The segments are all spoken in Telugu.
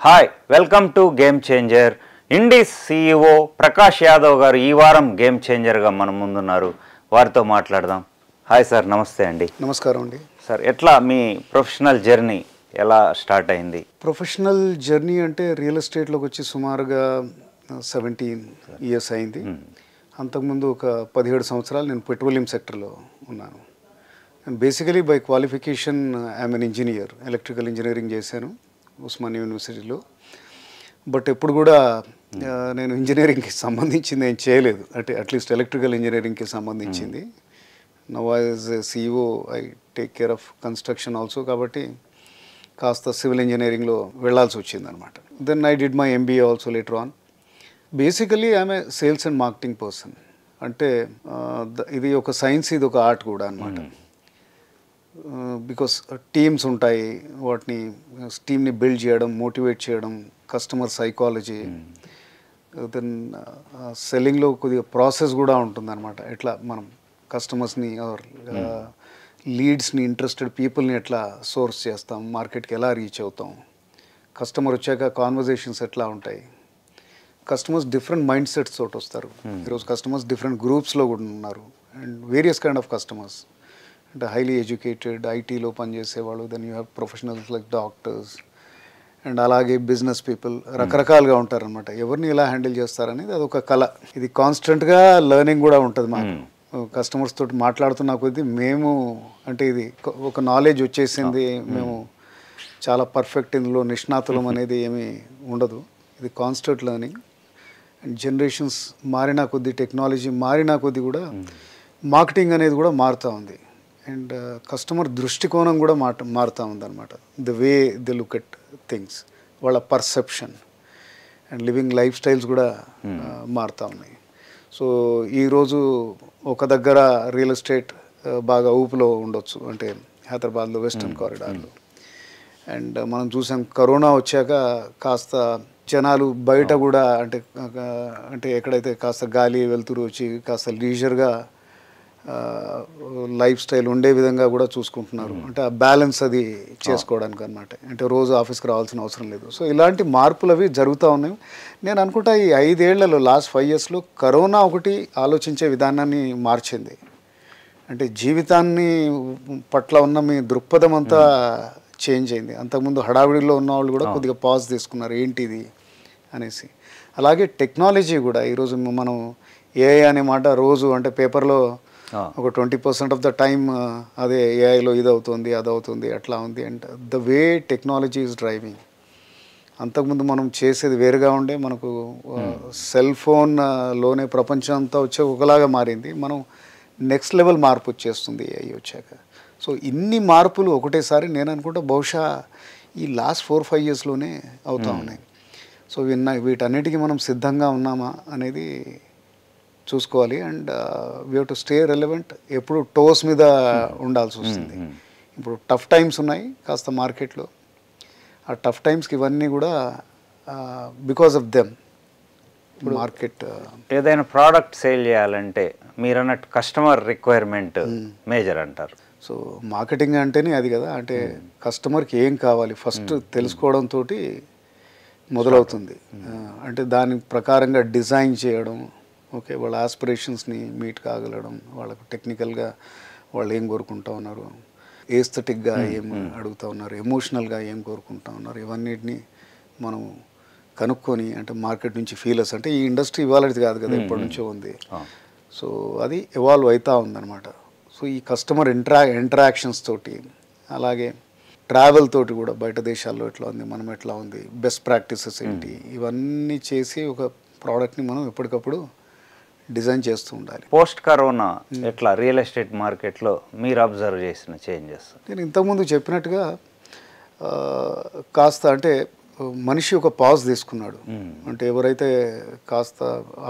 Hi welcome to game changer. Indies CEO Prakash Yadav గారు ఈ వారం గేమ్ చేంజర్గా మన ముందున్నారు. వారితో మాట్లాడదాం. హాయ్ సార్, నమస్తే అండి. నమస్కారం అండి. సార్, ఎట్లా మీ ప్రొఫెషనల్ జర్నీ ఎలా స్టార్ట్ అయింది? ప్రొఫెషనల్ జర్నీ అంటే రియల్ ఎస్టేట్లోకి వచ్చి సుమారుగా 17 years అయింది. అంతకుముందు ఒక 17 సంవత్సరాలు నేను పెట్రోలియం సెక్టర్లో ఉన్నాను. నేను basically by qualification I'm N engineer, electrical engineering చేశాను ఉస్మానియా యూనివర్సిటీలో. బట్ ఎప్పుడు కూడా నేను ఇంజనీరింగ్కి సంబంధించింది ఏం చేయలేదు, అంటే అట్లీస్ట్ ఎలక్ట్రికల్ ఇంజనీరింగ్కి సంబంధించింది. Now as CEO I take care of construction also, కాబట్టి కాస్త సివిల్ ఇంజనీరింగ్లో వెళ్ళాల్సి వచ్చింది అనమాట. Then I did my MBA also later on. Basically I'm a sales and marketing person. అంటే ఇది ఒక సైన్స్, ఇది ఒక ఆర్ట్ కూడా అనమాట. బికాస్ టీమ్స్ ఉంటాయి, వాటిని టీమ్ని బిల్డ్ చేయడం, మోటివేట్ చేయడం, కస్టమర్ సైకాలజీ, దెన్ సెల్లింగ్లో కొద్దిగా ప్రాసెస్ కూడా ఉంటుందన్నమాట. ఎట్లా మనం కస్టమర్స్ని లీడ్స్ని, ఇంట్రెస్టెడ్ పీపుల్ని ఎట్లా సోర్స్ చేస్తాం, మార్కెట్కి ఎలా రీచ్ అవుతాం, కస్టమర్ వచ్చాక కాన్వర్జేషన్స్ ఎట్లా ఉంటాయి. కస్టమర్స్ డిఫరెంట్ మైండ్ సెట్స్ తోటి వస్తారు. ఈరోజు కస్టమర్స్ డిఫరెంట్ గ్రూప్స్లో కూడా ఉన్నారు, and various kind of customers. అంటే హైలీ ఎడ్యుకేటెడ్, ఐటీలో పనిచేసేవాళ్ళు, then you have professionals like doctors, and అలాగే బిజినెస్ పీపుల్, రకరకాలుగా ఉంటారనమాట. ఎవరిని ఎలా హ్యాండిల్ చేస్తారనేది అదొక కళ. ఇది కాన్స్టెంట్గా లెర్నింగ్ కూడా ఉంటుంది మాకు. కస్టమర్స్ తోటి మాట్లాడుతున్న కొద్దీ మేము, అంటే ఇది ఒక నాలెడ్జ్ వచ్చేసింది, మేము చాలా పర్ఫెక్ట్ ఇందులో నిష్ణాతులం అనేది ఏమీ ఉండదు. ఇది కాన్స్టెంట్ లెర్నింగ్. అండ్ జనరేషన్స్ మారినా కొద్దీ, టెక్నాలజీ మారినా కొద్దీ కూడా మార్కెటింగ్ అనేది కూడా మారుతూ ఉంది. అండ్ కస్టమర్ దృష్టికోణం కూడా మారుతూ ఉందన్నమాట. The way they look at things, వాళ్ళ perception and living lifestyles కూడా మారుతూ ఉన్నాయి. సో ఈరోజు ఒక దగ్గర రియల్ ఎస్టేట్ బాగా ఊపులో ఉండొచ్చు, అంటే హైదరాబాద్లో వెస్టర్న్ కారిడార్లో. అండ్ మనం చూసాం కరోనా వచ్చాక కాస్త జనాలు బయట కూడా, అంటే ఎక్కడైతే కాస్త గాలి వెలుతురు వచ్చి కాస్త లీజర్గా లైఫ్ స్టైల్ ఉండే విధంగా కూడా చూసుకుంటున్నారు. అంటే ఆ బ్యాలెన్స్ అది చేసుకోవడానికి అనమాట. అంటే రోజు ఆఫీస్కి రావాల్సిన అవసరం లేదు. సో ఇలాంటి మార్పులు అవి జరుగుతూ ఉన్నాయి. నేను అనుకుంటా ఈ 5 ఏళ్లలో, లాస్ట్ 5 yearsలో కరోనా ఒకటి ఆలోచించే విధానాన్ని మార్చింది. అంటే జీవితాన్ని పట్ల ఉన్న మీ దృక్పథం అంతా చేంజ్ అయింది. అంతకుముందు హడావిడిలో ఉన్న వాళ్ళు కూడా కొద్దిగా పాజ్ తీసుకున్నారు, ఏంటిది అనేసి. అలాగే టెక్నాలజీ కూడా ఈరోజు మనం AI అనే మాట రోజు, అంటే పేపర్లో ఒక 20% ఆఫ్ ద టైమ్ అదే ఏఐలో ఇది అవుతుంది, అది అవుతుంది, అట్లా ఉంది. And the way technology is driving. అంతకుముందు మనం చేసేది వేరుగా ఉండే, మనకు సెల్ ఫోన్లోనే ప్రపంచం అంతా వచ్చే ఒకలాగా మారింది. మనం నెక్స్ట్ లెవెల్ మార్పు వచ్చేస్తుంది ఏఐ వచ్చాక. సో ఇన్ని మార్పులు ఒకటేసారి నేను అనుకుంటా బహుశా ఈ లాస్ట్ 4-5 yearsలోనే అవుతూ ఉన్నాయి. సో వీటన్నిటికీ మనం సిద్ధంగా ఉన్నామా అనేది చూసుకోవాలి. And we have to stay relevant. ఎప్పుడు టోస్ మీద ఉండాల్సి వస్తుంది. ఇప్పుడు టఫ్ టైమ్స్ ఉన్నాయి కాస్త మార్కెట్లో. ఆ టఫ్ టైమ్స్కి ఇవన్నీ కూడా బికాస్ ఆఫ్ దెమ్ మార్కెట్. ఏదైనా ప్రోడక్ట్ సేల్ చేయాలంటే మీరు అన్నట్టు కస్టమర్ రిక్వైర్మెంట్ మేజర్ అంటారు. సో మార్కెటింగ్ అంటేనే అది కదా. అంటే కస్టమర్కి ఏం కావాలి ఫస్ట్ తెలుసుకోవడంతో మొదలవుతుంది. అంటే దాని ప్రకారంగా డిజైన్ చేయడం, ఓకే, వాళ్ళ ఆస్పిరేషన్స్ని మీట్ కాగలడం, వాళ్ళకు టెక్నికల్గా వాళ్ళు ఏం కోరుకుంటా ఉన్నారు, ఏస్థెటిక్గా ఏం అడుగుతూ ఉన్నారు, ఎమోషనల్గా ఏం కోరుకుంటా ఉన్నారు, ఇవన్నిటిని మనం కనుక్కొని, అంటే మార్కెట్ నుంచి ఫీలర్స్, అంటే ఈ ఇండస్ట్రీ ఇవాళది కాదు కదా, ఎప్పటి నుంచో ఉంది. సో అది ఎవాల్వ్ అవుతూ ఉందన్నమాట. సో ఈ కస్టమర్ ఇంటరాక్షన్స్ తోటి, అలాగే ట్రావెల్ తోటి కూడా, బయట దేశాల్లో ఎట్లా ఉంది, మనం ఎట్లా ఉంది, బెస్ట్ ప్రాక్టీసెస్ ఏంటి, ఇవన్నీ చేసి ఒక ప్రోడక్ట్ని మనం ఎప్పటికప్పుడు డిజైన్ చేస్తూ ఉండాలి. పోస్ట్ కరోనా ఎట్లా రియల్ ఎస్టేట్ మార్కెట్లో మీరు అబ్జర్వ్ చేసిన చేంజెస్? నేను ఇంతకుముందు చెప్పినట్టుగా కాస్త, అంటే మనిషి ఒక పాజ్ తీసుకున్నాడు. అంటే ఎవరైతే కాస్త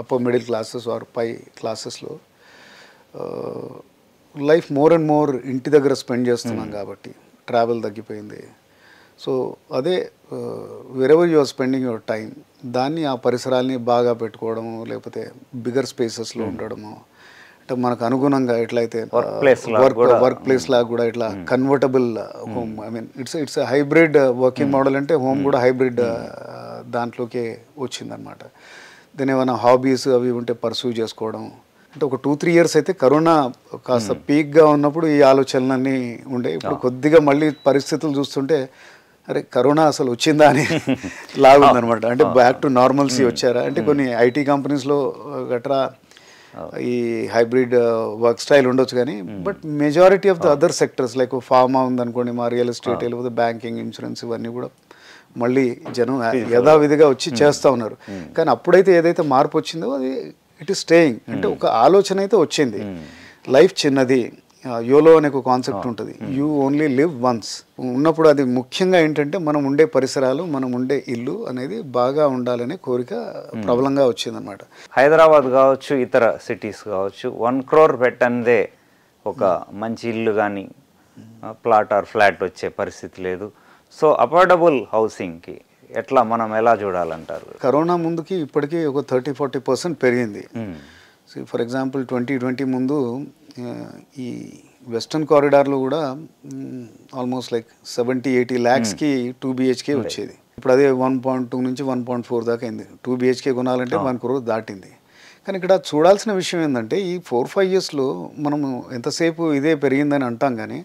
అప్పర్ మిడిల్ క్లాసెస్ ఆర్ పై క్లాసెస్లో లైఫ్ మోర్ అండ్ మోర్ ఇంటి దగ్గర స్పెండ్ చేస్తున్నాం కాబట్టి ట్రావెల్ తగ్గిపోయింది. సో అదే wherever you are spending your time, దాన్ని ఆ పరిసరాల్ని బాగా పెట్టుకోవడము, లేకపోతే బిగ్గర్ స్పేసెస్లో ఉండడము, అంటే మనకు అనుగుణంగా ఎట్లయితే వర్క్ ప్లేస్ లాగా కూడా ఇట్లా convertible home, I mean it's hybrid working model. అంటే హోమ్ కూడా హైబ్రిడ్ దాంట్లోకే వచ్చిందనమాట. దాని ఏమైనా హాబీస్ అవి ఉంటే పర్సూ చేసుకోవడం. అంటే ఒక 2-3 ఇయర్స్ అయితే కరోనా కాస్త పీక్గా ఉన్నప్పుడు ఈ ఆలోచనలన్నీ ఉండే. ఇప్పుడు కొద్దిగా మళ్ళీ పరిస్థితులు చూస్తుంటే అరే కరోనా అసలు వచ్చిందా అని లాగుందనమాట. అంటే బ్యాక్ టు నార్మల్సీ వచ్చారా అంటే కొన్ని ఐటీ కంపెనీస్లో గట్రా ఈ హైబ్రిడ్ వర్క్ స్టైల్ ఉండొచ్చు కానీ but majority of the other sectors like pharma ఉందనుకోండి, మా రియల్ ఎస్టేట్ లేకపోతే బ్యాంకింగ్, ఇన్సూరెన్స్ ఇవన్నీ కూడా మళ్ళీ జనం యథావిధిగా వచ్చి చేస్తూ ఉన్నారు. కానీ అప్పుడైతే ఏదైతే మార్పు వచ్చిందో అది ఇట్ ఈస్ స్టేయింగ్. అంటే ఒక ఆలోచన అయితే వచ్చింది, లైఫ్ చిన్నది, యోలో అనే ఒక కాన్సెప్ట్ ఉంటుంది, యూ ఓన్లీ లివ్ వన్స్ ఉన్నప్పుడు అది ముఖ్యంగా ఏంటంటే మనం ఉండే పరిసరాలు, మనం ఉండే ఇల్లు అనేది బాగా ఉండాలనే కోరిక ప్రబలంగా వచ్చిందనమాట. హైదరాబాద్ కావచ్చు, ఇతర సిటీస్ కావచ్చు, 1 crore పెట్టందే ఒక మంచి ఇల్లు కానీ ప్లాట్ ఆర్ ఫ్లాట్ వచ్చే పరిస్థితి లేదు. సో అఫోర్డబుల్ హౌసింగ్కి ఎట్లా మనం ఎలా చూడాలంటారు? కరోనా ముందుకి ఇప్పటికీ ఒక 30-40% పెరిగింది. ఫర్ ఎగ్జాంపుల్ 2020 ముందు ఈ వెస్టర్న్ కారిడార్లో కూడా ఆల్మోస్ట్ లైక్ 70-80 lakhsకి 2 BHK వచ్చేది. ఇప్పుడు అదే 1.2 నుంచి 1.4 దాకా అయింది. 2 BHK కొనాలంటే 1 crore దాటింది. కానీ ఇక్కడ చూడాల్సిన విషయం ఏంటంటే ఈ 4-5 yearsలో మనము ఎంతసేపు ఇదే పెరిగిందని అంటాం కానీ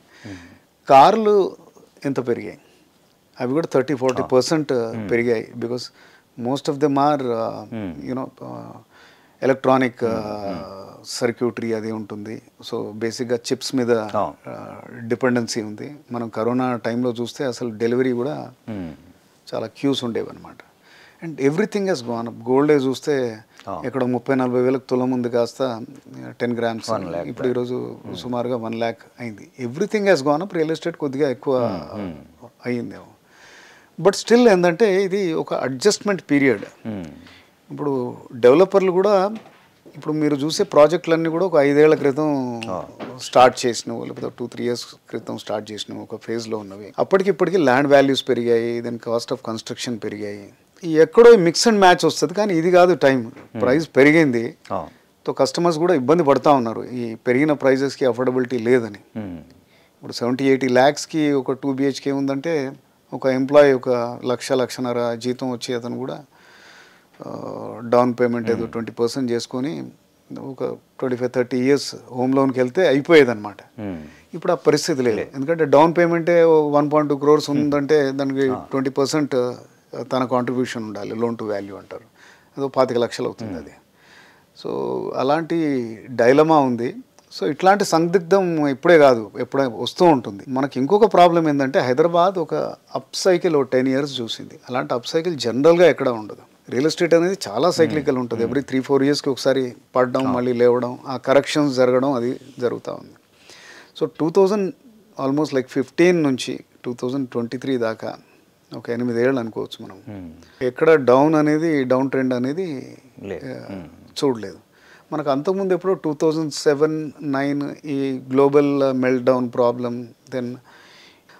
కార్లు ఎంత పెరిగాయి, అవి కూడా 30-40% పెరిగాయి. Because most of them are you know electronic circuitry అది ఉంటుంది. సో బేసిక్గా చిప్స్ మీద డిపెండెన్సీ ఉంది. మనం కరోనా టైంలో చూస్తే అసలు డెలివరీ కూడా చాలా క్యూస్ ఉండేవి అనమాట. And everything has gone up. గోల్డే చూస్తే ఇక్కడ 30-40 వేలకు తులం ఉంది కాస్త 10 grams, ఇప్పుడు ఈరోజు సుమారుగా 1 lakh అయింది. Everything has gone up. Real estate కొద్దిగా ఎక్కువ అయ్యిందేమో. బట్ స్టిల్ ఏంటంటే ఇది ఒక అడ్జస్ట్మెంట్ పీరియడ్. ఇప్పుడు డెవలపర్లు కూడా ఇప్పుడు మీరు చూసే ప్రాజెక్టులన్నీ కూడా ఒక 5 ఏళ్ల క్రితం స్టార్ట్ చేసినవి, లేకపోతే 2-3 years క్రితం స్టార్ట్ చేసినవి, ఒక ఫేజ్లో ఉన్నవి. అప్పటికిప్పటికీ ల్యాండ్ వాల్యూస్ పెరిగాయి, దాని కాస్ట్ ఆఫ్ కన్స్ట్రక్షన్ పెరిగాయి. ఎక్కడో మిక్స్ అండ్ మ్యాచ్ వస్తుంది. కానీ ఇది కాదు టైం. ప్రైస్ పెరిగింది, సో కస్టమర్స్ కూడా ఇబ్బంది పడుతూ ఉన్నారు ఈ పెరిగిన ప్రైజెస్కి అఫోర్డబిలిటీ లేదని. ఇప్పుడు 70-80 lakhsకి ఒక 2 BHK ఉందంటే ఒక ఎంప్లాయీ ఒక 1-1.5 జీతం వచ్చే అతను కూడా డౌన్ పేమెంట్ ఏదో 20% చేసుకొని ఒక 25-30 years హోమ్ లోన్కి వెళ్తే అయిపోయేదన్నమాట. ఇప్పుడు ఆ పరిస్థితి లేదు. ఎందుకంటే డౌన్ పేమెంటే 1.2 crores ఉందంటే దానికి 20% తన కాంట్రిబ్యూషన్ ఉండాలి, లోన్ టు వాల్యూ అంటారు, అదో 25 lakhs అవుతుంది అది. సో అలాంటి డైలమా ఉంది. సో ఇట్లాంటి సందిగ్ధం ఇప్పుడే కాదు, ఎప్పుడే వస్తూ ఉంటుంది. మనకి ఇంకొక ప్రాబ్లం ఏంటంటే హైదరాబాద్ ఒక అప్ సైకిల్ 10 years చూసింది. అలాంటి అప్ సైకిల్ జనరల్గా ఎక్కడ ఉండదు. రియల్ ఎస్టేట్ అనేది చాలా సైక్లికల్ ఉంటుంది. ఎవ్రీ 3-4 yearsకి ఒకసారి పడడం, మళ్ళీ లేవడం, ఆ కరెక్షన్స్ జరగడం అది జరుగుతూ ఉంది. సో 2000 ఆల్మోస్ట్ లైక్ 15 నుంచి 2023 దాకా ఒక 8 ఏళ్ళు అనుకోవచ్చు మనం. ఎక్కడ డౌన్ అనేది, డౌన్ ట్రెండ్ అనేది చూడలేదు. మనకు అంతకుముందు ఎప్పుడో 2007-9 ఈ global meltdown problem, then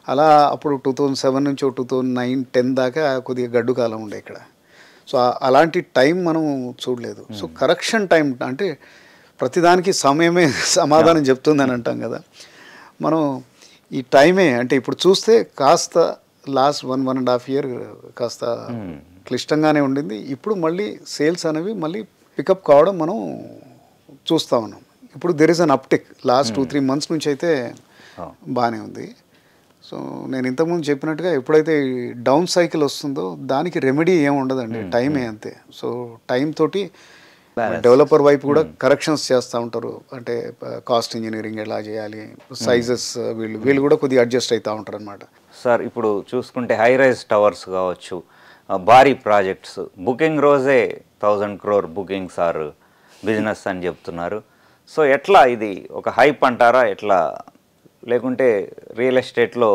అలా అప్పుడు 2007 నుంచి 2009-10 దాకా కొద్దిగా గడ్డు కాలం ఉండే ఇక్కడ. సో అలాంటి టైం మనం చూడలేదు. సో కరెక్షన్ టైం అంటే ప్రతిదానికి సమయమే సమాధానం చెప్తుందని అంటాం కదా. మనం ఈ టైమే అంటే ఇప్పుడు చూస్తే కాస్త లాస్ట్ 1-1.5 year కాస్త క్లిష్టంగానే ఉండింది. ఇప్పుడు మళ్ళీ సేల్స్ అనేవి మళ్ళీ పికప్ కావడం మనం చూస్తూ ఉన్నాం. ఇప్పుడు there is an uptick. Last 2-3 months నుంచి అయితే బాగానే ఉంది. సో నేను ఇంతకుముందు చెప్పినట్టుగా ఎప్పుడైతే డౌన్ సైకిల్ వస్తుందో దానికి రెమెడీ ఏమి ఉండదండి, టైమే అంతే. సో టైం తోటి డెవలపర్ వైపు కూడా కరెక్షన్స్ చేస్తూ ఉంటారు. అంటే కాస్ట్ ఇంజనీరింగ్ ఎలా చేయాలి, సైజెస్ వీళ్ళు కూడా కొద్దిగా అడ్జస్ట్ అవుతూ ఉంటారు అనమాట. సార్ ఇప్పుడు చూసుకుంటే హై రైజ్ టవర్స్ కావచ్చు, భారీ ప్రాజెక్ట్స్ బుకింగ్ రోజే 1000 crore బుకింగ్స్ ఆర్ బిజినెస్ అని చెప్తున్నారు. సో ఎట్లా ఇది ఒక హైప్ అంటారా ఎట్లా, లేకుంటే రియల్ ఎస్టేట్లో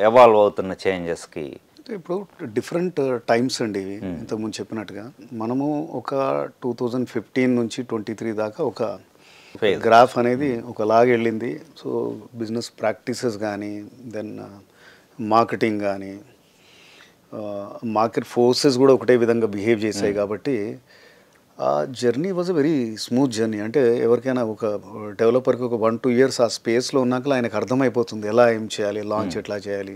ఎవాల్వ్ అవుతున్న చేంజెస్కి? ఇప్పుడు డిఫరెంట్ టైమ్స్ అండి ఇవి. ఇంతకుముందు చెప్పినట్టుగా మనము ఒక 2015 నుంచి 23 దాకా ఒక గ్రాఫ్ అనేది ఒకలాగా వెళ్ళింది. సో బిజినెస్ ప్రాక్టీసెస్ కానీ, దెన్ మార్కెటింగ్ కానీ, మార్కెట్ ఫోర్సెస్ కూడా ఒకటే విధంగా బిహేవ్ చేశాయి. కాబట్టి ఆ journey was a very smooth journey. అంటే ఎవరికైనా ఒక డెవలపర్కి ఒక 1-2 ఇయర్స్ ఆ స్పేస్లో ఉన్నాక ఆయనకు అర్థమైపోతుంది ఎలా ఏం చేయాలి, లాంచ్ ఎట్లా చేయాలి,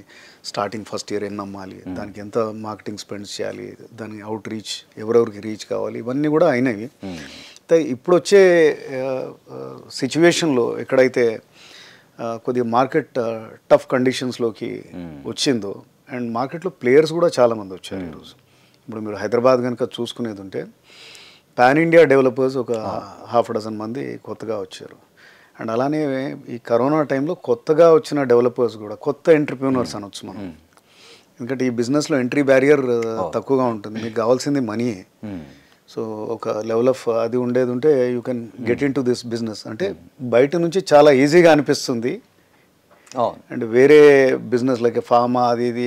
స్టార్టింగ్ ఫస్ట్ ఇయర్ ఎన్ని అమ్మాలి, దానికి ఎంత మార్కెటింగ్ స్పెండ్స్ చేయాలి, దాని అవుట్ రీచ్ ఎవరెవరికి రీచ్ కావాలి, ఇవన్నీ కూడా అయినవి. ఇప్పుడు వచ్చే సిచ్యువేషన్లో ఎక్కడైతే కొద్దిగా మార్కెట్ టఫ్ కండిషన్స్లోకి వచ్చిందో అండ్ మార్కెట్లో ప్లేయర్స్ కూడా చాలామంది వచ్చారు ఈరోజు. ఇప్పుడు మీరు హైదరాబాద్ కనుక చూసుకునేది ఉంటే పాన్ ఇండియా డెవలపర్స్ ఒక 6 మంది కొత్తగా వచ్చారు. అండ్ అలానే ఈ కరోనా టైంలో కొత్తగా వచ్చిన డెవలపర్స్ కూడా కొత్త ఎంటర్ప్రీనర్స్ అనొచ్చు మనం. ఎందుకంటే ఈ బిజినెస్లో ఎంట్రీ బ్యారియర్ తక్కువగా ఉంటుంది, మీకు కావాల్సింది మనీ. సో ఒక లెవెల్ ఆఫ్ అది ఉండేది ఉంటే you can get in to this business. అంటే బయట నుంచి చాలా ఈజీగా అనిపిస్తుంది. అండ్ వేరే బిజినెస్ లైక్ ఫార్మా అది ఇది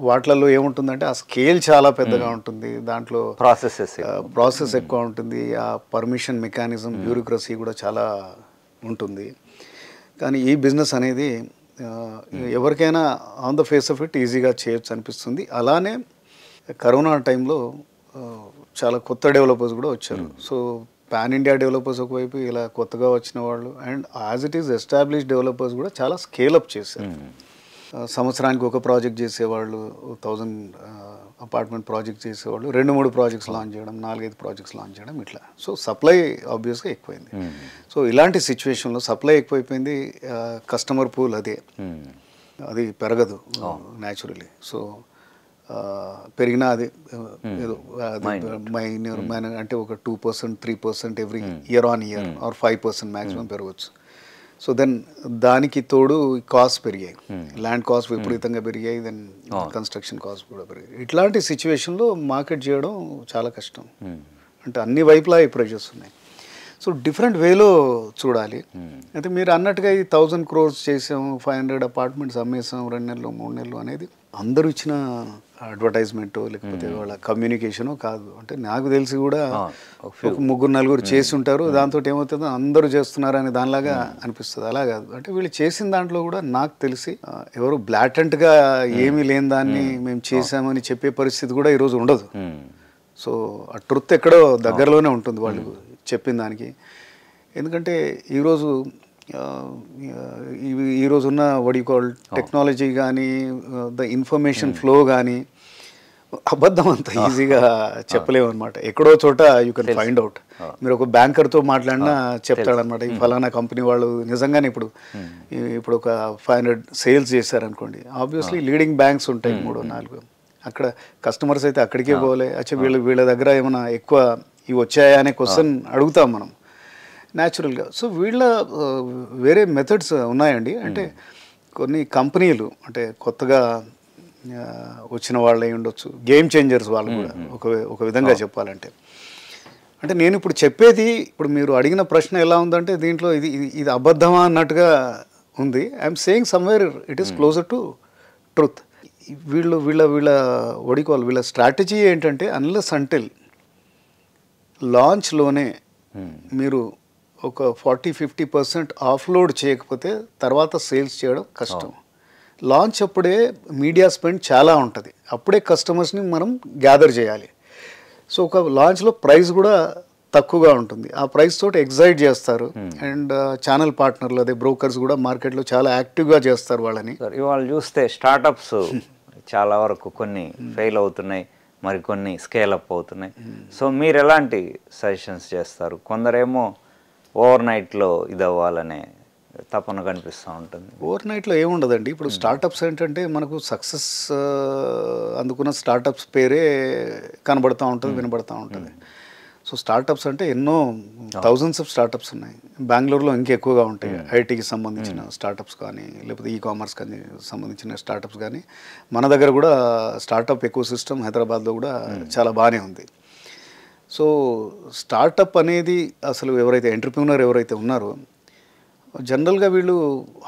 వాటిలలో ఏముంటుందంటే ఆ స్కేల్ చాలా పెద్దగా ఉంటుంది, దాంట్లో ప్రాసెస్ ఎక్కువ ఉంటుంది, ఆ పర్మిషన్ మెకానిజం బ్యూరోక్రసీ కూడా చాలా ఉంటుంది. కానీ ఈ బిజినెస్ అనేది ఎవరికైనా on the face of it ఈజీగా చేయొచ్చు అనిపిస్తుంది. అలానే కరోనా టైంలో చాలా కొత్త డెవలపర్స్ కూడా వచ్చారు. సో పాన్ ఇండియా డెవలపర్స్ ఒకవైపు, ఇలా కొత్తగా వచ్చిన వాళ్ళు and as it is established developers కూడా చాలా స్కేలప్ చేశారు. సంవత్సరానికి ఒక ప్రాజెక్ట్ చేసేవాళ్ళు, 1000 అపార్ట్మెంట్ ప్రాజెక్ట్ చేసేవాళ్ళు 2-3 ప్రాజెక్ట్స్ లాంచ్ చేయడం, 4-5 ప్రాజెక్ట్స్ లాంచ్ చేయడం ఇట్లా. సో సప్లై ఆబ్వియస్గా ఎక్కువైంది. సో ఇలాంటి సిచ్యువేషన్లో సప్లై ఎక్కువైపోయింది, కస్టమర్ పూల్ అది పెరగదు న్యాచురలీ. సో పెరిగినా అది ఏదో మైనర్ అంటే ఒక 2%, 3% every year on year or 5% maximum పెరగచ్చు. సో దెన్ దానికి తోడు కాస్ట్ పెరిగాయి, ల్యాండ్ కాస్ట్ విపరీతంగా పెరిగాయి, దెన్ కన్స్ట్రక్షన్ కాస్ట్ కూడా పెరిగాయి. ఇట్లాంటి సిచ్యువేషన్లో మార్కెట్ చేయడం చాలా కష్టం. అంటే అన్ని వైపులా ఈ ప్రెషర్స్ ఉన్నాయి. సో డిఫరెంట్ వేలో చూడాలి. అయితే మీరు అన్నట్టుగా ఈ 1000 crores చేసాం, 500 అపార్ట్మెంట్స్ అమ్మేసాం 2 నెలలు 3 నెలలు అనేది అందరూ ఇచ్చిన అడ్వర్టైజ్మెంట్ లేకపోతే వాళ్ళ కమ్యూనికేషను కాదు. అంటే నాకు తెలిసి కూడా ఒక 3-4 చేసి ఉంటారు, దాంతో ఏమవుతుందో అందరూ చేస్తున్నారు అని దానిలాగా అనిపిస్తుంది. అలా కాదు. అంటే వీళ్ళు చేసిన దాంట్లో కూడా నాకు తెలిసి ఎవరు బ్లాటెంట్గా ఏమీ లేని దాన్ని మేము చేసామని చెప్పే పరిస్థితి కూడా ఈరోజు ఉండదు. సో ఆ ట్రుత్ ఎక్కడో దగ్గరలోనే ఉంటుంది వాళ్ళు చెప్పిన దానికి. ఎందుకంటే ఈరోజున్న వడికోల్ టెక్నాలజీ కానీ ద ఇన్ఫర్మేషన్ ఫ్లో కానీ అబద్ధం అంత ఈజీగా చెప్పలేము అనమాట. ఎక్కడో చోట యూ కెన్ ఫైండ్ అవుట్. మీరు ఒక బ్యాంకర్తో మాట్లాడినా చెప్తాడనమాట, ఈ ఫలానా కంపెనీ వాళ్ళు నిజంగానే ఇప్పుడు ఒక 500 సేల్స్ చేశారనుకోండి, ఆబ్వియస్లీ లీడింగ్ బ్యాంక్స్ ఉంటాయి 3-4, అక్కడ కస్టమర్స్ అయితే అక్కడికే పోలే. అచ్చా వీళ్ళ దగ్గర ఏమైనా ఎక్కువ ఇవి వచ్చాయా అనే క్వశ్చన్ అడుగుతాం మనం న్యాచురల్గా. సో వీళ్ళ వేరే మెథడ్స్ ఉన్నాయండి. అంటే కొన్ని కంపెనీలు అంటే కొత్తగా వచ్చిన వాళ్ళు అయి ఉండొచ్చు, గేమ్ చేంజర్స్ వాళ్ళు కూడా ఒక విధంగా చెప్పాలంటే. అంటే నేను ఇప్పుడు చెప్పేది, ఇప్పుడు మీరు అడిగిన ప్రశ్న ఎలా ఉందంటే దీంట్లో ఇది అబద్ధమా అన్నట్టుగా ఉంది. I'm saying somewhere it is closer to truth. వీళ్ళ స్ట్రాటజీ ఏంటంటే అన్లెస్ అంటిల్ లాంచ్లోనే మీరు ఒక 40-50% ఆఫ్లోడ్ చేయకపోతే తర్వాత సేల్స్ చేయడం కష్టం. లాంచ్ అప్పుడే మీడియా స్పెండ్ చాలా ఉంటుంది, అప్పుడే కస్టమర్స్ని మనం గ్యాదర్ చేయాలి. సో ఒక లాంచ్లో ప్రైస్ కూడా తక్కువగా ఉంటుంది, ఆ ప్రైస్ తోటి ఎగ్జైట్ చేస్తారు. అండ్ ఛానల్ పార్ట్నర్లు అదే బ్రోకర్స్ కూడా మార్కెట్లో చాలా యాక్టివ్గా చేస్తారు వాళ్ళని. ఇవాళ చూస్తే స్టార్టప్స్ చాలా వరకు కొన్ని ఫెయిల్ అవుతున్నాయి, మరికొన్ని స్కేలప్ అవుతున్నాయి. సో మీరు ఎలాంటి సజెషన్స్ చేస్తారు? కొందరేమో ఓవర్ నైట్లో ఇది అవ్వాలనే తపన కనిపిస్తూ ఉంటుంది. ఓవర్ నైట్లో ఏముండదండి. ఇప్పుడు స్టార్టప్స్ ఏంటంటే మనకు సక్సెస్ అందుకున్న స్టార్టప్స్ పేరే కనబడుతూ ఉంటుంది, వినబడుతూ ఉంటుంది. సో స్టార్టప్స్ అంటే ఎన్నో థౌజండ్స్ ఆఫ్ స్టార్టప్స్ ఉన్నాయి. బెంగళూరులో ఇంకెక్కువగా ఉంటాయి, ఐటీకి సంబంధించిన స్టార్టప్స్ కానీ లేకపోతే ఈకామర్స్ కానీ సంబంధించిన స్టార్టప్స్ కానీ. మన దగ్గర కూడా స్టార్టప్ ఎకో సిస్టమ్ హైదరాబాద్లో కూడా చాలా బాగానే ఉంది. సో స్టార్టప్ అనేది అసలు ఎవరైతే ఎంటర్ప్రీనర్ ఎవరైతే ఉన్నారో జనరల్గా వీళ్ళు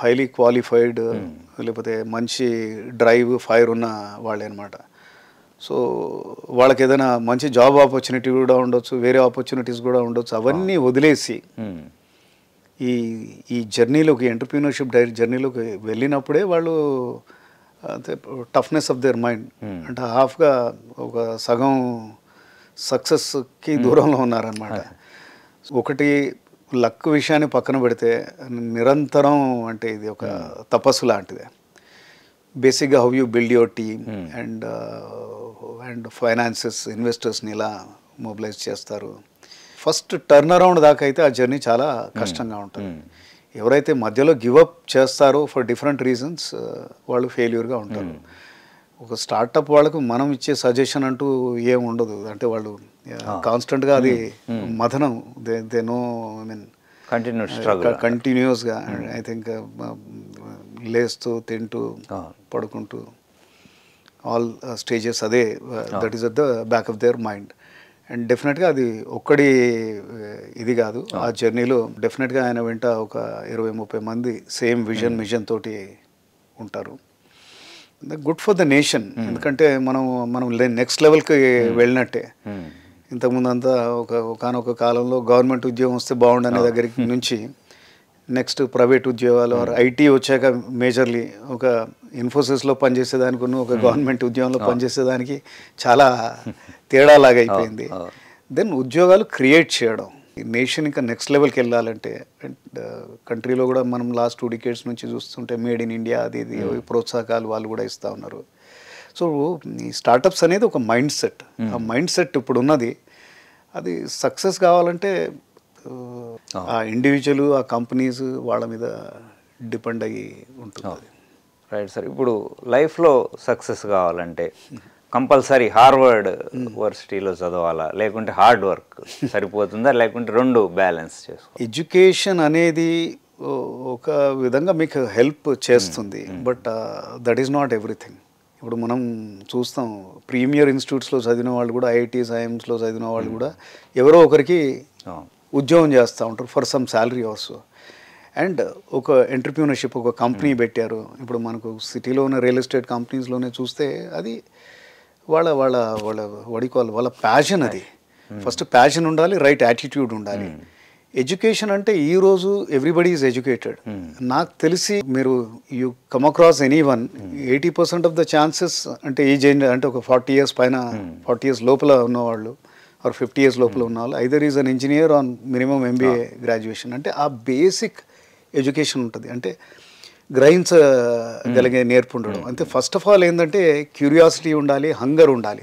హైలీ క్వాలిఫైడ్ లేకపోతే మంచి డ్రైవ్ ఫైర్ ఉన్న వాళ్ళే అనమాట. సో వాళ్ళకి ఏదైనా మంచి జాబ్ ఆపర్చునిటీ కూడా ఉండొచ్చు, వేరే ఆపర్చునిటీస్ కూడా ఉండొచ్చు. అవన్నీ వదిలేసి ఈ జర్నీలోకి ఎంటర్ప్రీనర్షిప్ జర్నీలోకి వెళ్ళినప్పుడే వాళ్ళు టఫ్నెస్ ఆఫ్ దేర్ మైండ్ అంటే హాఫ్గా ఒక సక్సెస్కి దూరంలో ఉన్నారనమాట. ఒకటి లక్ విషయాన్ని పక్కన పెడితే నిరంతరం అంటే ఇది ఒక తపస్సు లాంటిదే. బేసిక్గా how you build your team and finances, ఇన్వెస్టర్స్ని ఇలా మొబిలైజ్ చేస్తారు. ఫస్ట్ టర్న్ అరౌండ్ దాకా అయితే ఆ జర్నీ చాలా కష్టంగా ఉంటుంది. ఎవరైతే మధ్యలో గివప్ చేస్తారో ఫర్ డిఫరెంట్ రీజన్స్ వాళ్ళు ఫెయిల్యూర్గా ఉంటారు. ఒక స్టార్టప్ వాళ్ళకు మనం ఇచ్చే సజెషన్ అంటూ ఏం ఉండదు. అంటే వాళ్ళు కాన్స్టెంట్గా అది మథనం, దే నో, ఐ మీన్ కంటిన్యూస్గా ఐ థింక్ లేస్తూ తింటూ పడుకుంటూ ఆల్ స్టేజెస్ అదే, that is at the back of their mind. And డెఫినెట్గా అది ఒక్కడి ఇది కాదు. ఆ జర్నీలో డెఫినెట్గా ఆయన వెంట ఒక 20-30 మంది సేమ్ మిషన్ తోటి ఉంటారు. Good for the nation. ఎందుకంటే మనం నెక్స్ట్ లెవెల్కి వెళ్ళినట్టే. ఇంతకుముందు అంతా ఒకనొక కాలంలో గవర్నమెంట్ ఉద్యోగం వస్తే బాగుండనే దగ్గరికి నుంచి నెక్స్ట్ ప్రైవేట్ ఉద్యోగాలు ఐటీ వచ్చాక మేజర్లీ ఒక ఇన్ఫోసిస్లో పనిచేసేదానికి ఒక గవర్నమెంట్ ఉద్యోగంలో పనిచేసేదానికి చాలా తేడాలాగా అయిపోయింది. దెన్ ఉద్యోగాలు క్రియేట్ చేయడం, నేషన్ ఇంకా నెక్స్ట్ లెవెల్కి వెళ్ళాలంటే. అండ్ కంట్రీలో కూడా మనం లాస్ట్ 2 decades నుంచి చూస్తుంటే మేడ్ ఇన్ ఇండియా అది ఇది ప్రోత్సాహకాలు వాళ్ళు కూడా ఇస్తూ ఉన్నారు. సో ఈ స్టార్టప్స్ అనేది ఒక మైండ్ సెట్. ఆ మైండ్ సెట్ ఇప్పుడు ఉన్నది. అది సక్సెస్ కావాలంటే ఆ ఇండివిజువల్, ఆ కంపెనీస్ వాళ్ళ మీద డిపెండ్ అయ్యి ఉంటుంది. Right sir. ఇప్పుడు లైఫ్లో సక్సెస్ కావాలంటే కంపల్సరీ హార్వర్డ్ యూనివర్సిటీలో చదవాలా, లేకుంటే హార్డ్ వర్క్ సరిపోతుందా, లేకుంటే రెండు బ్యాలెన్స్ చేసుకో? ఎడ్యుకేషన్ అనేది ఒక విధంగా మీకు హెల్ప్ చేస్తుంది, but that is not everything. ఇప్పుడు మనం చూస్తాం ప్రీమియర్ ఇన్స్టిట్యూట్స్లో చదివిన వాళ్ళు కూడా, ఐఐటీస్, ఐఎమ్స్లో చదివిన వాళ్ళు కూడా ఎవరో ఒకరికి ఉద్యోగం చేస్తూ ఉంటారు for some salary also. And ఒక ఎంటర్ప్రీనర్షిప్, ఒక కంపెనీ పెట్టారు. ఇప్పుడు మనకు సిటీలో ఉన్న రియల్ ఎస్టేట్ కంపెనీస్లోనే చూస్తే అది వాళ్ళ వాళ్ళ వాళ్ళ వడికోవాలి వాళ్ళ ప్యాషన్. అది ఫస్ట్ ప్యాషన్ ఉండాలి, రైట్ యాటిట్యూడ్ ఉండాలి. ఎడ్యుకేషన్ అంటే ఈరోజు ఎవ్రీబడి ఈజ్ ఎడ్యుకేటెడ్. నాకు తెలిసి మీరు you come across anyone 80% of the chances అంటే ఏజ్ అంటే ఒక 40 years పైన, 40 years లోపల ఉన్నవాళ్ళు ఆర్ 50 years లోపల ఉన్నవాళ్ళు either is an engineer on minimum MBA graduation. అంటే ఆ బేసిక్ ఎడ్యుకేషన్ ఉంటుంది. అంటే గ్రహించగలిగే నేర్పు ఉండడం. అంటే ఫస్ట్ ఆఫ్ ఆల్ ఏంటంటే క్యూరియాసిటీ ఉండాలి, హంగర్ ఉండాలి.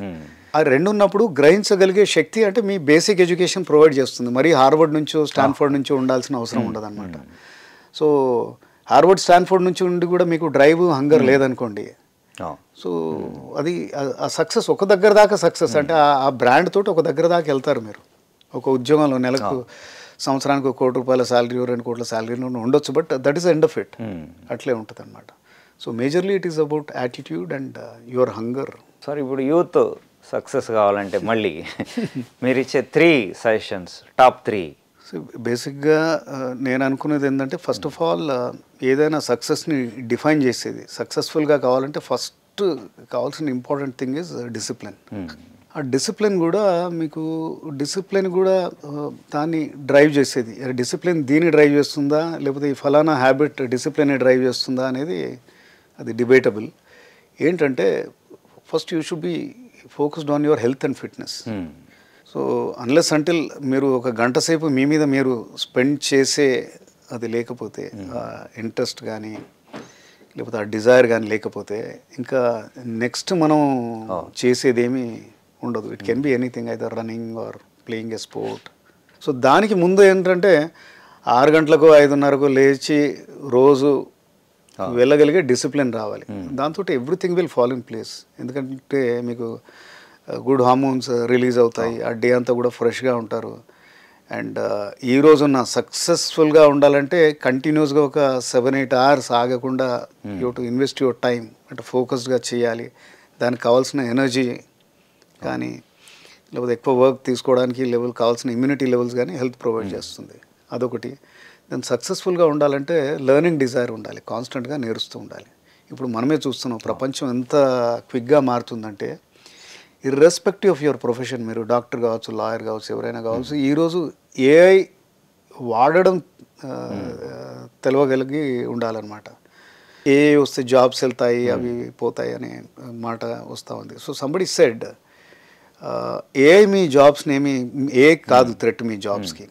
ఆ రెండు ఉన్నప్పుడు గ్రహించగలిగే శక్తి అంటే మీ బేసిక్ ఎడ్యుకేషన్ ప్రొవైడ్ చేస్తుంది. మరి హార్వర్డ్ నుంచో స్టాన్ఫోర్డ్ నుంచో ఉండాల్సిన అవసరం ఉండదు అనమాట. సో హార్వర్డ్ స్టాన్ఫోర్డ్ నుంచి ఉండి కూడా మీకు డ్రైవ్, హంగర్ లేదనుకోండి, సో అది ఆ సక్సెస్ ఒక దగ్గర దాకా సక్సెస్ అంటే ఆ బ్రాండ్ తోటి ఒక దగ్గర దాకా వెళ్తారు మీరు. ఒక ఉద్యోగంలో నెలకు సంవత్సరానికి 1 కోటి రూపాయల శాలరీ, 2 కోట్ల శాలరీలో ఉండొచ్చు, but that is end of it. అట్లే ఉంటుంది అనమాట. So majorly it is about attitude and your hunger. Sir ఇప్పుడు యూత్ సక్సెస్ కావాలంటే మళ్ళీ మీరు ఇచ్చే 3 సజెషన్స్, టాప్ 3. సో బేసిక్గా నేను అనుకునేది ఏంటంటే ఫస్ట్ ఆఫ్ ఆల్ ఏదైనా సక్సెస్ని డిఫైన్ చేసేది, సక్సెస్ఫుల్గా కావాలంటే ఫస్ట్ కావాల్సిన ఇంపార్టెంట్ థింగ్ ఈజ్ డిసిప్లిన్. ఆ డిసిప్లిన్ కూడా దాన్ని డ్రైవ్ చేసేది. డిసిప్లిన్ దీన్ని డ్రైవ్ చేస్తుందా లేకపోతే ఈ ఫలానా హ్యాబిట్ డిసిప్లిన్ని డ్రైవ్ చేస్తుందా అనేది అది డిబేటబుల్. ఏంటంటే first you should be focused on your health and fitness. So unless until మీరు ఒక గంట సేపు మీ మీద మీరు స్పెండ్ చేసే అది లేకపోతే, ఇంట్రెస్ట్ కానీ లేకపోతే ఆ డిజైర్ కానీ లేకపోతే ఇంకా నెక్స్ట్ మనం చేసేదేమీ ఉండదు. It can be anything, either running or playing a sport. So దానికి ముందు ఏంటంటే 6 గంటలకు 5:30కు లేచి రోజు వెళ్ళగలిగే డిసిప్లిన్ రావాలి. దాంతో everything will fall in place. ఎందుకంటే మీకు గుడ్ హార్మోన్స్ రిలీజ్ అవుతాయి, ఆ డే అంతా కూడా ఫ్రెష్గా ఉంటారు. అండ్ ఈ రోజున్న సక్సెస్ఫుల్గా ఉండాలంటే కంటిన్యూస్గా ఒక 7-8 hours ఆగకుండా you to invest your time, అంటే ఫోకస్డ్గా చేయాలి. దానికి కావాల్సిన ఎనర్జీ కానీ లేకపోతే ఎక్కువ వర్క్ తీసుకోవడానికి కావాల్సిన ఇమ్యూనిటీ లెవెల్స్ కానీ హెల్త్ ప్రొవైడ్ చేస్తుంది. అదొకటి. దాన్ని సక్సెస్ఫుల్గా ఉండాలంటే లెర్నింగ్ డిజైర్ ఉండాలి, కాన్స్టెంట్గా నేర్స్తూ ఉండాలి. ఇప్పుడు మనమే చూస్తున్నాం ప్రపంచం ఎంత క్విక్గా మారుతుందంటే ఇర్రెస్పెక్టివ్ ఆఫ్ యువర్ ప్రొఫెషన్, మీరు డాక్టర్ కావచ్చు, లాయర్ కావచ్చు, ఎవరైనా కావచ్చు, ఈరోజు ఏఐ వాడడం తెలవగలిగి ఉండాలన్నమాట. ఏఐ వస్తే జాబ్స్ వెళ్తాయి, అవి పోతాయి అనే మాట వస్తూ ఉంది. సో సంబడి సెడ్ ఏఐ మీ జాబ్స్ని ఏఐ కాదు థ్రెట్ మీ జాబ్స్కి.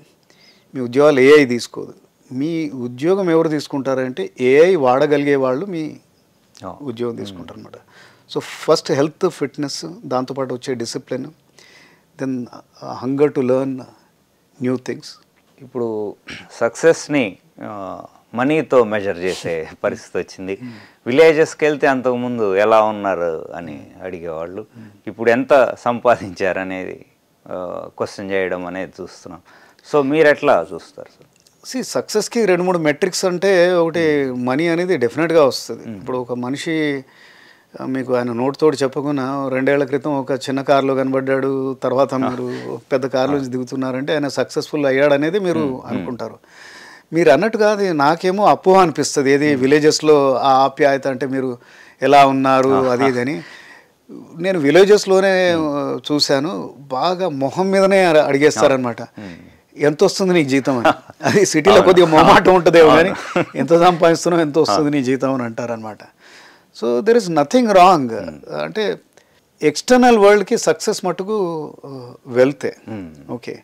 మీ ఉద్యోగాలు ఏఐ తీసుకోదు. మీ ఉద్యోగం ఎవరు తీసుకుంటారంటే ఏఐ వాడగలిగే వాళ్ళు మీ ఉద్యోగం తీసుకుంటారు అనమాట. సో ఫస్ట్ హెల్త్, ఫిట్నెస్, దాంతోపాటు వచ్చే discipline, then hunger to learn new things. ఇప్పుడు సక్సెస్ని మనీతో మెజర్ చేసే పరిస్థితి వచ్చింది. విలేజెస్కి వెళ్తే అంతకుముందు ఎలా ఉన్నారు అని అడిగేవాళ్ళు, ఇప్పుడు ఎంత సంపాదించారు అనేది క్వశ్చన్ చేయడం అనేది చూస్తున్నాం. సో మీరు ఎట్లా చూస్తారు సార్? సక్సెస్కి 2-3 మెట్రిక్స్ అంటే, ఒకటి మనీ అనేది డెఫినెట్గా వస్తుంది. ఇప్పుడు ఒక మనిషి మీకు ఆయన నోటితోటి చెప్పకుండా 2 ఏళ్ల క్రితం ఒక చిన్న కారులో కనబడ్డాడు, తర్వాత మీరు పెద్ద కారులో దిగుతున్నారంటే ఆయన సక్సెస్ఫుల్ అయ్యాడనేది మీరు అనుకుంటారు. మీరు అన్నట్టుగా అది నాకేమో అపోహ అనిపిస్తుంది. ఏది విలేజెస్లో ఆ ఆప్యాయత అంటే మీరు ఎలా ఉన్నారు అది ఇదని. నేను విలేజెస్లోనే చూశాను, బాగా మొహం మీదనే అడిగేస్తారనమాట, ఎంత వస్తుంది నీ జీతం అని. అది సిటీలో కొద్దిగా మొహమాటం ఉంటుందేమో కానీ ఎంత సంపాదిస్తున్నావు, ఎంత వస్తుంది నీ జీతం అని అంటారనమాట. So there is nothing wrong. అంటే ఎక్స్టర్నల్ వరల్డ్కి సక్సెస్ మటుకు వెళ్తే ఓకే,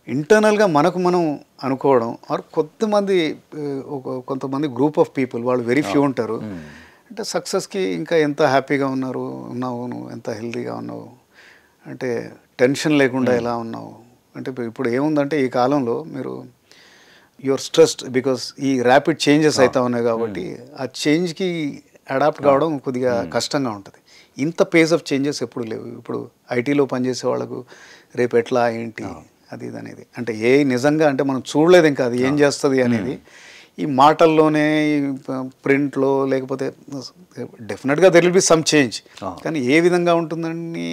ఇంటర్నల్గా మనకు మనం అనుకోవడం, ఆర్ కొంతమంది గ్రూప్ ఆఫ్ పీపుల్, వాళ్ళు వెరీ ఫ్యూ ఉంటారు, అంటే సక్సెస్కి ఇంకా ఎంత హ్యాపీగా ఉన్నావు నువ్వు, ఎంత హెల్తీగా ఉన్నావు, అంటే టెన్షన్ లేకుండా ఎలా ఉన్నావు. అంటే ఇప్పుడు ఏముందంటే ఈ కాలంలో మీరు యువర్ స్ట్రెస్డ్ బికాస్ ఈ ర్యాపిడ్ చేంజెస్ అవుతా ఉన్నాయి కాబట్టి ఆ చేంజ్కి అడాప్ట్ కావడం కొద్దిగా కష్టంగా ఉంటుంది. ఇంత పేస్ ఆఫ్ చేంజెస్ ఎప్పుడు లేవు. ఇప్పుడు ఐటీలో పనిచేసే వాళ్ళకు రేపు ఎట్లా ఏంటి అది ఇది అనేది, అంటే నిజంగా అంటే మనం చూడలేదు ఇంకా అది ఏం చేస్తుంది అనేది. ఈ మాటల్లోనే, ప్రింట్లో, లేకపోతే డెఫినెట్గా there will be some change, కానీ ఏ విధంగా ఉంటుందని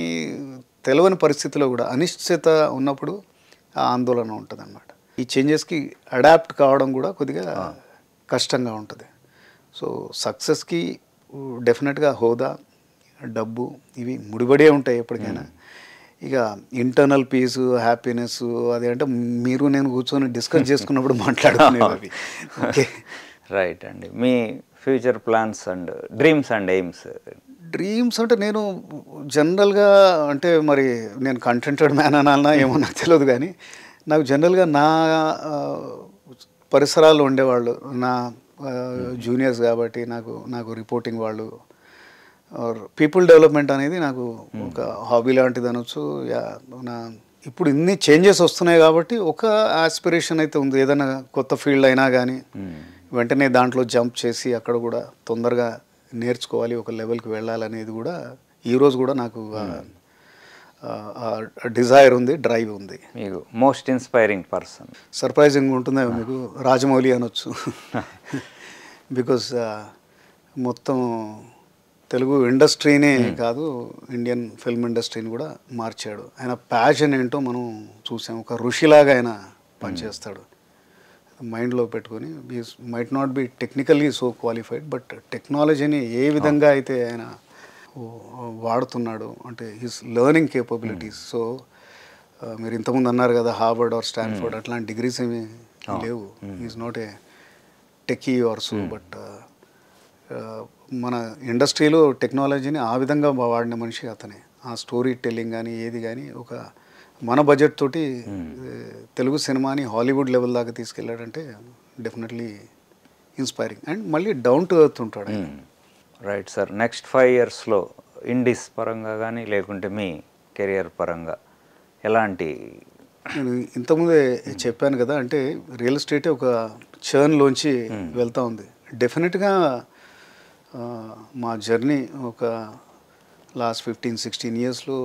తెలియని పరిస్థితిలో కూడా అనిశ్చిత ఉన్నప్పుడు ఆ ఆందోళన ఉంటుంది అన్నమాట. ఈ చేంజెస్కి అడాప్ట్ కావడం కూడా కొద్దిగా కష్టంగా ఉంటుంది. సో సక్సెస్కి డెఫినెట్గా హోదా, డబ్బు ఇవి ముడిపడే ఉంటాయి ఎప్పటికైనా. ఇక ఇంటర్నల్ పీసు, హ్యాపీనెస్ అది అంటే మీరు నేను కూర్చొని డిస్కస్ చేసుకున్నప్పుడు మాట్లాడుకునేవి. ఓకే, రైట్ అండి. మీ future plans and dreams and aims? Dreams అంటే నేను జనరల్గా అంటే మరి నేను కంటెంటెడ్ మ్యాన్ అనాలన్నా ఏమో నాకు తెలియదు, కానీ నాకు జనరల్గా నా పరిసరాలు ఉండేవాళ్ళు, నా జూనియర్స్ కాబట్టి నాకు రిపోర్టింగ్ వాళ్ళు, పీపుల్ డెవలప్మెంట్ అనేది నాకు ఒక హాబీ లాంటిది అనొచ్చు. ఇప్పుడు ఇన్ని చేంజెస్ వస్తున్నాయి కాబట్టి ఒక ఆస్పిరేషన్ అయితే ఉంది, ఏదైనా కొత్త ఫీల్డ్ అయినా కానీ వెంటనే దాంట్లో జంప్ చేసి అక్కడ కూడా తొందరగా నేర్చుకోవాలి, ఒక లెవెల్కి వెళ్ళాలనేది కూడా ఈరోజు కూడా నాకు డిజైర్ ఉంది, డ్రైవ్ ఉంది. మీకు మోస్ట్ ఇన్స్పైరింగ్ పర్సన్? సర్ప్రైజింగ్ ఉంటుందా మీకు, రాజమౌళి అనొచ్చు. బికాస్ మొత్తం తెలుగు ఇండస్ట్రీనే కాదు, ఇండియన్ ఫిల్మ్ ఇండస్ట్రీని కూడా మార్చాడు. ఆయన ప్యాషన్ ఏంటో మనం చూసాం, ఒక ఋషిలాగా ఆయన పనిచేస్తాడు. మైండ్లో పెట్టుకొని might not be technically so qualified, but టెక్నాలజీని ఏ విధంగా అయితే ఆయన వాడుతున్నాడు అంటే హిస్ లెర్నింగ్ కేపబిలిటీస్. సో మీరు ఇంతకుముందు అన్నారు కదా హార్వర్డ్ ఆర్ స్టాన్ఫోర్డ్, అట్లాంటి డిగ్రీస్ ఏమి లేవు. Is not a techie or so, but మన ఇండస్ట్రీలో టెక్నాలజీని ఆ విధంగా వాడిన మనిషి అతనే. ఆ స్టోరీ టెల్లింగ్ కానీ ఏది కానీ ఒక మన బడ్జెట్ తోటి తెలుగు సినిమాని హాలీవుడ్ లెవెల్ దాకా తీసుకెళ్ళాడంటే డెఫినెట్లీ ఇన్స్పైరింగ్. అండ్ మళ్ళీ డౌన్ టు ఎర్త్ ఉంటాడు. Right sir. నెక్స్ట్ 5 yearsలో ఇండీస్ పరంగా కానీ లేకుంటే మీ కెరియర్ పరంగా ఎలాంటి? నేను ఇంతకుముందే చెప్పాను కదా, అంటే రియల్ ఎస్టేటే ఒక చర్న్లోంచి వెళ్తూ ఉంది. డెఫినెట్గా మా జర్నీ ఒక లాస్ట్ 15-16 yearsలో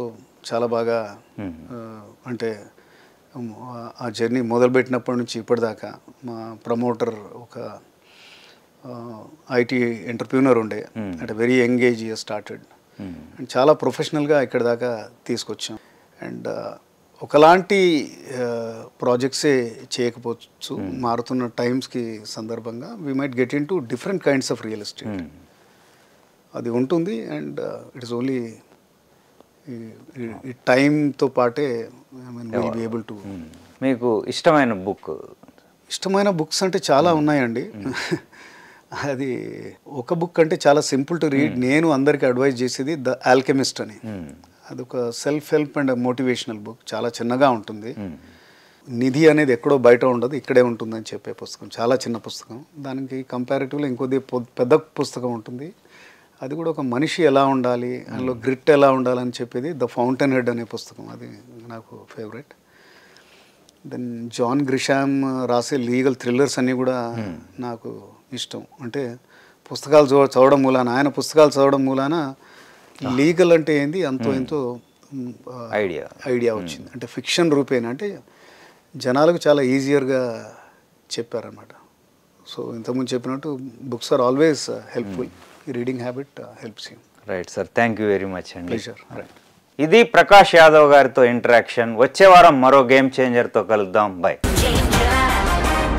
చాలా బాగా అంటే ఆ జర్నీ మొదలుపెట్టినప్పటి నుంచి ఇప్పటిదాకా మా ప్రమోటర్ ఒక ఐటీ ఎంటర్ప్రీనర్ ఉండే, అంటే very young age started, and చాలా ప్రొఫెషనల్గా ఇక్కడ దాకా తీసుకొచ్చాం. అండ్ ఒకలాంటి ప్రాజెక్ట్సే చేయకపోవచ్చు, మారుతున్న టైమ్స్కి సందర్భంగా we might get in to different kinds of real estate, అది ఉంటుంది. అండ్ ఇట్ ఈస్ ఓన్లీ ఈ టైంతో పాటే I mean will be able to. మీకు ఇష్టమైన బుక్? ఇష్టమైన బుక్స్ అంటే చాలా ఉన్నాయండి. అది ఒక బుక్ అంటే చాలా సింపుల్ టు రీడ్. నేను అందరికీ అడ్వైజ్ చేసేది ద ఆల్కెమిస్ట్ అని. అదొక self help and motivational book. చాలా చిన్నగా ఉంటుంది. నిధి అనేది ఎక్కడో బయట ఉండదు, ఇక్కడే ఉంటుందని చెప్పే పుస్తకం. చాలా చిన్న పుస్తకం. దానికి కంపారిటివ్లో ఇంకొద్ది పెద్ద పుస్తకం ఉంటుంది. అది కూడా ఒక మనిషి ఎలా ఉండాలి, అందులో గ్రిట్ ఎలా ఉండాలని చెప్పేది ద ఫౌంటైన్ హెడ్ అనే పుస్తకం. అది నాకు ఫేవరెట్. దెన్ జాన్ గ్రిషామ్ రాసే లీగల్ థ్రిల్లర్స్ అన్నీ కూడా నాకు ఇష్టం. అంటే పుస్తకాలు చదవడం మూలాన, ఆయన పుస్తకాలు చదవడం మూలాన లీగల్ అంటే ఏంది అంతో ఎంతో ఐడియా వచ్చింది. అంటే ఫిక్షన్ రూపేనా అంటే జనాలకు చాలా ఈజియర్గా చెప్పారన్నమాట. సో ఇంతకుముందు చెప్పినట్టు బుక్స్ ఆర్ ఆల్వేస్ హెల్ప్ఫుల్. ఈ reading habit helps you. Right sir, thank you very much అండి. ప్లెజర్. రైట్, ఇది ప్రకాష్ యాదవ్ గారితో ఇంటరాక్షన్. వచ్చే వారం మరో గేమ్ చేంజర్తో కలుద్దాం. బై.